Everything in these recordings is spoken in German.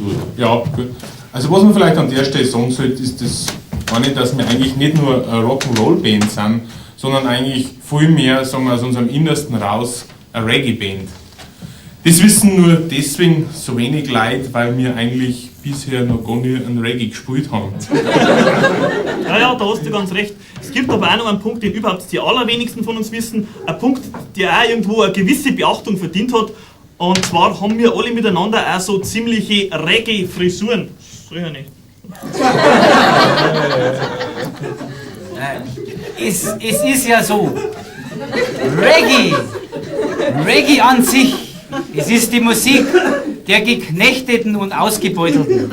tut. Ja, gut. Also was man vielleicht an der Stelle sagen sollte, ist das eine, dass wir eigentlich nicht nur eine Rock'n'Roll-Band sind, sondern eigentlich viel mehr, sagen wir, aus unserem Innersten raus eine Reggae-Band. Das wissen nur deswegen so wenig Leute, weil wir eigentlich bisher noch gar nie einen Reggae gespielt haben. Ja, da hast du ganz recht. Es gibt aber auch noch einen Punkt, den überhaupt die allerwenigsten von uns wissen. Ein Punkt, der auch irgendwo eine gewisse Beachtung verdient hat. Und zwar haben wir alle miteinander auch so ziemliche Reggae-Frisuren. So ja nicht. Es ist ja so. Reggae an sich, es ist die Musik der Geknechteten und Ausgebeutelten.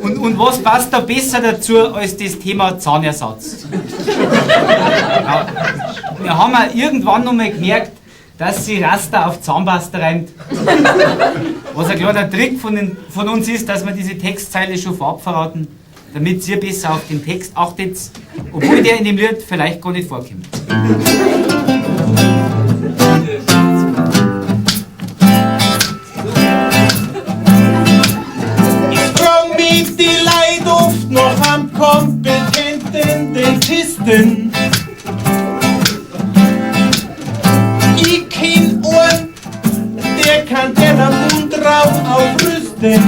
Und was passt da besser dazu als das Thema Zahnersatz? Ja, wir haben auch irgendwann noch mal gemerkt, dass sie Rasta auf Zahnpasta reimt. Was ein kleiner Trick von uns ist, dass wir diese Textzeile schon vorab verraten, damit ihr besser auf den Text achtet, obwohl der in dem Lied vielleicht gar nicht vorkommt. Die Leute oft noch am kompetenten Dentisten. Ich kenn einen, der kann den Mund drauf aufrüsten.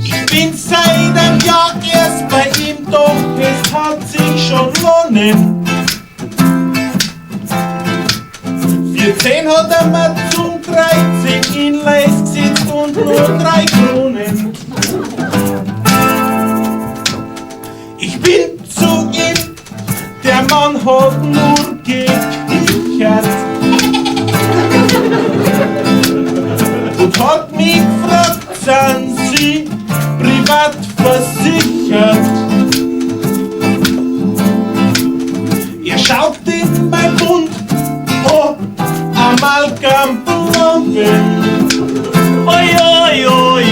Ich bin seit einem Jahr erst bei ihm, doch es hat sich schon lohnen. 14 hat er mir zum 13 Inlays gesetzt und nur 3 Kronen. Ich bin zu ihm, der Mann hat nur gekichert und hat mich gefragt, sind Sie privat versichert? Er schaut in mein Mund, oh, Amalgamplomben. Oi, oi, oi, oi.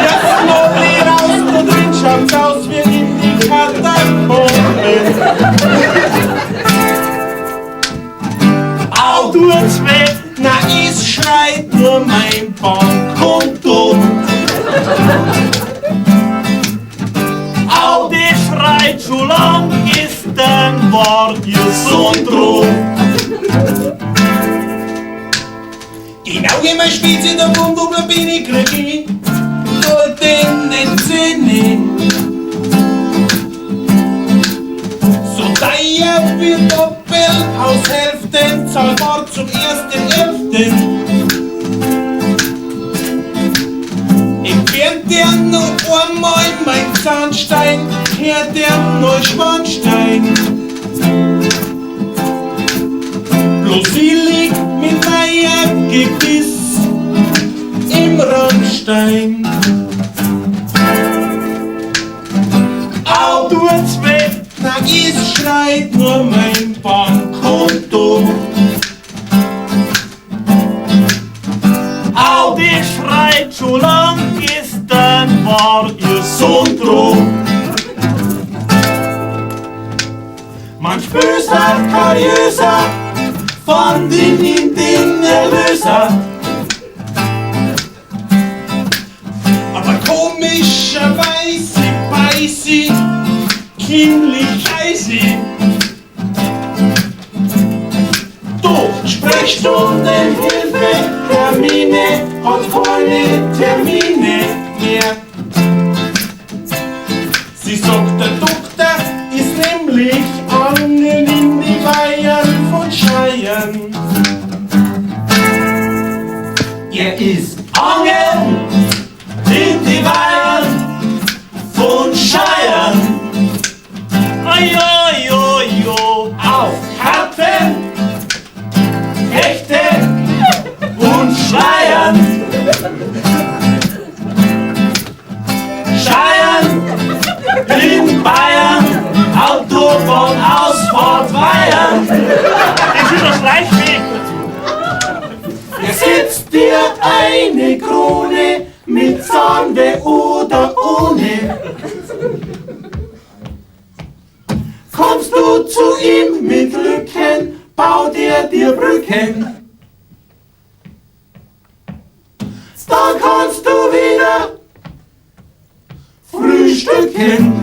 Lass mal raus, da drin schaut's aus wie in die Katakomben. Au, tut's weh, na, es schreit nur mein Bankkonto. Au, der schreit schon lang, gestern war ihr Sohn drum. Genau wie mein Spitz in der Mundbubble bin ich krieg ich goldene Zähne. So teuer wie Doppelhaushälfte, zahlbar zum 1.11. Entfernt der noch einmal mein Zahnstein, hört der Neuschwanstein. Bloß ich lieg mit meinem Gebiss im Randstein. Au, tut's weh, na, es schreit nur mein Bankkonto. Au, der schreit schon lang, gestern war ihr Sohn drum. Manch böser, kariöser, von den in den Erlöser. Aber komischerweise weiß sie, kindlich heiße. Doch Sprechstunden, Hilfe, Termine, hat keine Termine mehr. Sie sagt, der Doktor ist nämlich angeln in die Bayern von Scheiern. Er ist angeln in die Bayern von Scheiern. Ajojojo, auf Karpfen, Hechte und Schleiern. Scheiern in Bayern, Autobahnausfahrt Bayern. Das ist ein Schleichweg. Jetzt gibt's dir eine Krone mit Zahnweh oder ohne. Kommst du zu ihm mit Lücken, baut er dir Brücken. dann kannst du wieder frühstücken.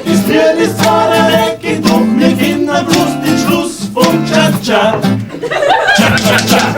Das Bier ist zwar weggetrunken, wir kennen bloß den Schluss von Cha-Cha. Cha-Cha-Cha.